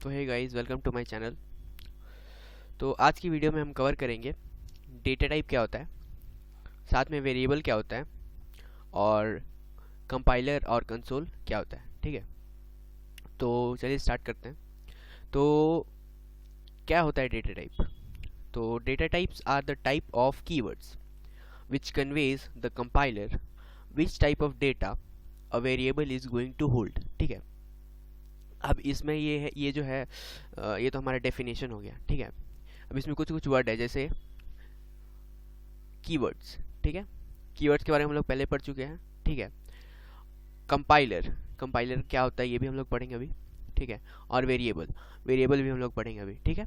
तो hey guys, welcome to my channel. तो आज की वीडियो में हम कवर करेंगे डेटा टाइप क्या होता है, साथ में वेरिएबल क्या होता है और कंपाइलर और कंसोल क्या होता है। ठीक है, तो चलिए स्टार्ट करते हैं। तो क्या होता है डेटा टाइप? तो data types are the type of keywords which conveys the compiler which type of data a variable is going to hold. ठीक है, अब इसमें ये जो है ये तो हमारा डेफिनेशन हो गया। ठीक है, अब इसमें कुछ कुछ वर्ड है जैसे कीवर्ड्स। ठीक है, कीवर्ड्स के बारे में हम लोग पहले पढ़ चुके हैं। ठीक है, कंपाइलर, कंपाइलर क्या होता है ये भी हम लोग पढ़ेंगे अभी। ठीक है, और वेरिएबल, वेरिएबल भी हम लोग पढ़ेंगे अभी। ठीक है,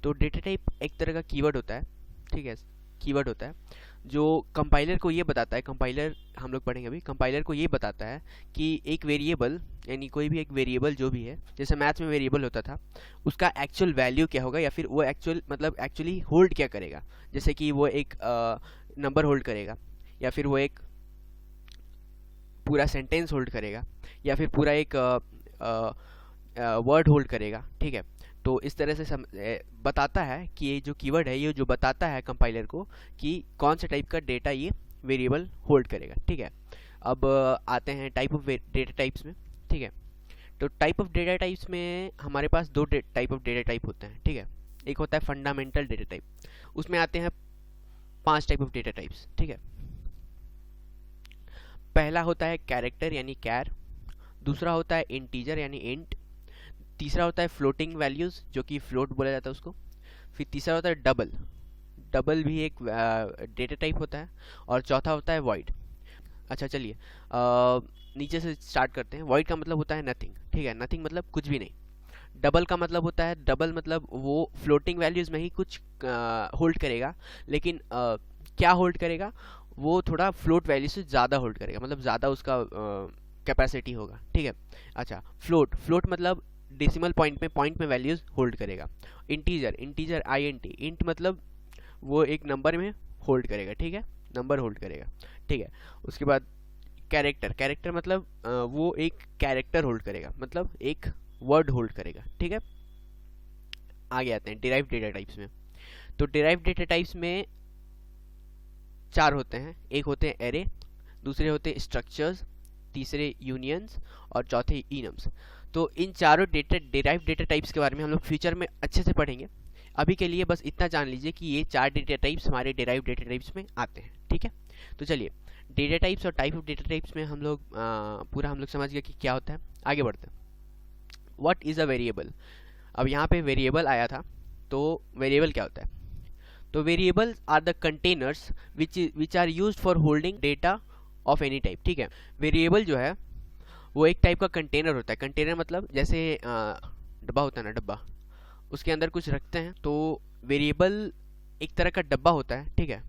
तो डेटा टाइप एक तरह का कीवर्ड होता है। ठीक है, कीवर्ड होता है जो कंपाइलर को ये बताता है, कंपाइलर हम लोग पढ़ेंगे अभी, कंपाइलर को ये बताता है कि एक वेरिएबल यानी कोई भी एक वेरिएबल जो भी है, जैसे मैथ्स में वेरिएबल होता था, उसका एक्चुअल वैल्यू क्या होगा या फिर वो एक्चुअल मतलब एक्चुअली होल्ड क्या करेगा। जैसे कि वो एक नंबर होल्ड करेगा, या फिर वो एक पूरा सेंटेंस होल्ड करेगा, या फिर पूरा एक वर्ड होल्ड करेगा। ठीक है, तो इस तरह से बताता है कि ये जो कीवर्ड है ये जो बताता है कंपाइलर को कि कौन से टाइप का डेटा ये वेरिएबल होल्ड करेगा। ठीक है, अब आते हैं टाइप ऑफ डेटा टाइप्स में। ठीक है, तो टाइप ऑफ डेटा टाइप्स में हमारे पास दो टाइप ऑफ डेटा टाइप होते हैं। ठीक है, एक होता है फंडामेंटल डेटा टाइप, उसमें आते हैं 5 टाइप ऑफ डेटा टाइप्स। ठीक है, पहला होता है कैरेक्टर यानी कैर, दूसरा होता है इंटीजर यानी इंट, तीसरा होता है फ्लोटिंग वैल्यूज जो कि फ्लोट बोला जाता है उसको, फिर तीसरा होता है डबल, डबल भी एक डेटा टाइप होता है, और चौथा होता है वॉइड। अच्छा चलिए नीचे से स्टार्ट करते हैं। वॉइड का मतलब होता है नथिंग। ठीक है, नथिंग मतलब कुछ भी नहीं। डबल का मतलब होता है, डबल मतलब वो फ्लोटिंग वैल्यूज में ही कुछ होल्ड करेगा, लेकिन क्या होल्ड करेगा, वो थोड़ा फ्लोट वैल्यू से ज़्यादा होल्ड करेगा, मतलब ज़्यादा उसका कैपेसिटी होगा। ठीक है, अच्छा फ्लोट, फ्लोट मतलब डेसिमल पॉइंट में वैल्यूज होल्ड करेगा। Integer, integer I N T, int मतलब वो एक नंबर में होल्ड करेगा। ठीक है, नंबर होल्ड करेगा। ठीक है, उसके बाद कैरेक्टर, कैरेक्टर मतलब वो एक कैरेक्टर होल्ड करेगा, मतलब एक वर्ड होल्ड करेगा। ठीक है, आगे आते हैं डिराइव्ड डेटा टाइप्स में। तो डिराइव्ड डेटा टाइप्स में 4 होते हैं। एक होते हैं एरे, दूसरे होते हैं स्ट्रक्चर्स, तीसरे यूनियंस और चौथे इनम्स। तो इन चारों डिराइव्ड डेटा टाइप्स के बारे में हम लोग फ्यूचर में अच्छे से पढ़ेंगे। अभी के लिए बस इतना जान लीजिए कि ये 4 डेटा टाइप्स हमारे डिराइव्ड डेटा टाइप्स में आते हैं। ठीक है, तो चलिए डेटा टाइप्स और टाइप ऑफ डेटा टाइप्स में हम लोग पूरा हम लोग समझ गए कि क्या होता है। आगे बढ़ते हैं। What is a variable? अब यहाँ पे वेरिएबल आया था, तो वेरिएबल क्या होता है? तो variable are the containers which are used for holding data of any type. ठीक है, वेरिएबल जो है वो एक टाइप का कंटेनर होता है। कंटेनर मतलब जैसे डब्बा होता है ना, डब्बा, उसके अंदर कुछ रखते हैं, तो वेरिएबल एक तरह का डब्बा होता है। ठीक है,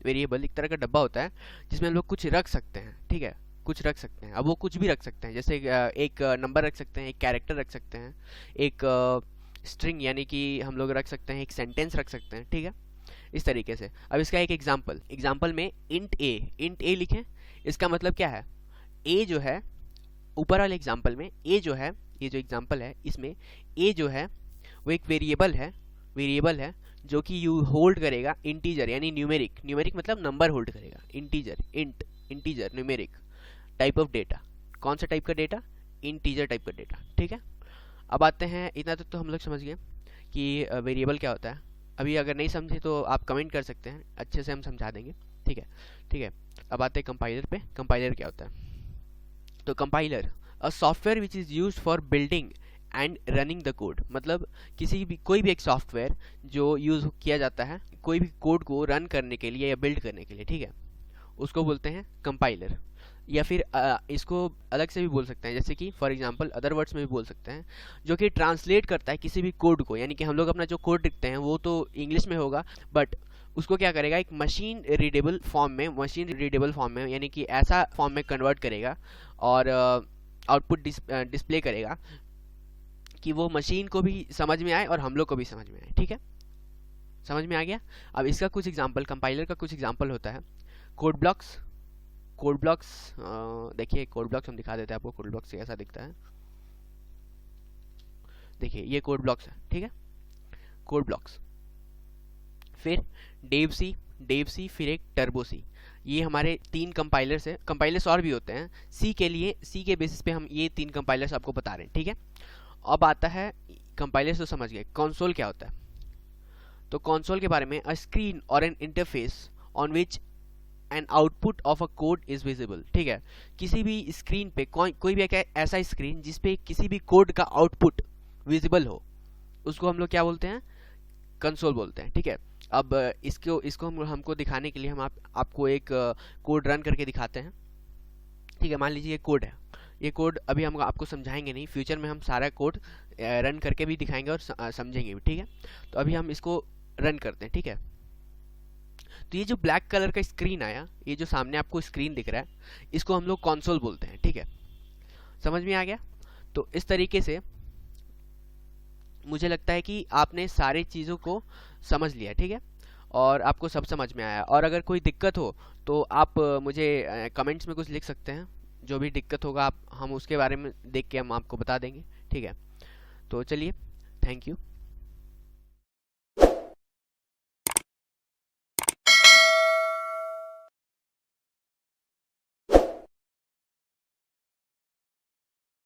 वेरिएबल एक तरह का डब्बा होता है जिसमें हम लोग कुछ रख सकते हैं। ठीक है, कुछ रख सकते हैं, अब वो कुछ भी रख सकते हैं, जैसे एक नंबर रख सकते हैं, एक कैरेक्टर रख सकते हैं, एक स्ट्रिंग यानी कि हम लोग रख सकते हैं, एक सेंटेंस रख सकते हैं। ठीक है, इस तरीके से। अब इसका एक एग्जाम्पल में इंट ए लिखें, इसका मतलब क्या है? ए जो है ऊपर वाले एग्जाम्पल में, ए जो है, ये जो एग्जाम्पल है इसमें ए जो है वो एक वेरिएबल है जो कि यू होल्ड करेगा इंटीजर यानी न्यूमेरिक, न्यूमेरिक मतलब नंबर होल्ड करेगा, integer, integer numeric type of data. कौन सा टाइप का डेटा? इंटीजर टाइप का डेटा। ठीक है, अब आते हैं, इतना तक तो हम लोग समझ गए कि वेरिएबल क्या होता है। अभी अगर नहीं समझे तो आप कमेंट कर सकते हैं, अच्छे से हम समझा देंगे। ठीक है, ठीक है, अब आते हैं कंपाइलर पे। कंपाइलर क्या होता है? तो compiler a software which is used for building and running the code, मतलब कोई भी एक सॉफ्टवेयर जो यूज़ किया जाता है कोई भी कोड को रन करने के लिए या बिल्ड करने के लिए। ठीक है, उसको बोलते हैं कंपाइलर, या फिर इसको अलग से भी बोल सकते हैं, जैसे कि फॉर एग्जांपल अदर वर्ड्स में भी बोल सकते हैं, जो कि ट्रांसलेट करता है किसी भी कोड को। यानी कि हम लोग अपना जो कोड लिखते हैं वो तो इंग्लिश में होगा, बट उसको क्या करेगा, एक मशीन रीडेबल फॉर्म में यानी कि ऐसा फॉर्म में कन्वर्ट करेगा और आउटपुट डिस्प्ले करेगा कि वो मशीन को भी समझ में आए और हम लोग को भी समझ में आए। ठीक है, समझ में आ गया? अब इसका कुछ एग्जांपल, कंपाइलर का कुछ एग्जांपल होता है कोड ब्लॉक्स। कोड ब्लॉक्स देखिए, कोड ब्लॉक्स हम दिखा देते हैं आपको, कोड ब्लॉक्स कैसा दिखता है। देखिए ये कोड ब्लॉक्स है, ठीक है, कोड ब्लॉक्स। फिर डेव सी फिर एक टर्बो सी, ये हमारे 3 कंपाइलर्स हैं। कंपाइलर्स और भी होते हैं, सी के लिए, सी के बेसिस पे हम ये 3 कंपाइलर्स आपको बता रहे हैं, ठीक है। अब आता है कंपाइलर्स तो समझ गए, कंसोल क्या होता है। तो कंसोल के बारे में, अ स्क्रीन और N interface on which an output of a code is visible, ठीक है। किसी भी स्क्रीन पे कोई भी एक ऐसा स्क्रीन जिसपे किसी भी कोड का आउटपुट विजिबल हो, उसको हम लोग क्या बोलते हैं, कंसोल बोलते हैं, ठीक है। अब इसको हमको दिखाने के लिए हम आपको एक कोड रन करके दिखाते हैं, ठीक है। मान लीजिए ये कोड है, ये कोड अभी हम आपको समझाएंगे नहीं, फ्यूचर में हम सारा कोड रन करके भी दिखाएंगे और समझेंगे भी, ठीक है। तो अभी हम इसको रन करते हैं, ठीक है। तो ये जो ब्लैक कलर का स्क्रीन आया, ये जो सामने आपको स्क्रीन दिख रहा है, इसको हम लोग कंसोल बोलते हैं, ठीक है। समझ में आ गया। तो इस तरीके से मुझे लगता है कि आपने सारी चीज़ों को समझ लिया, ठीक है, और आपको सब समझ में आया। और अगर कोई दिक्कत हो तो आप मुझे कमेंट्स में कुछ लिख सकते हैं, जो भी दिक्कत होगा हम उसके बारे में देख के हम आपको बता देंगे, ठीक है। तो चलिए, थैंक यू।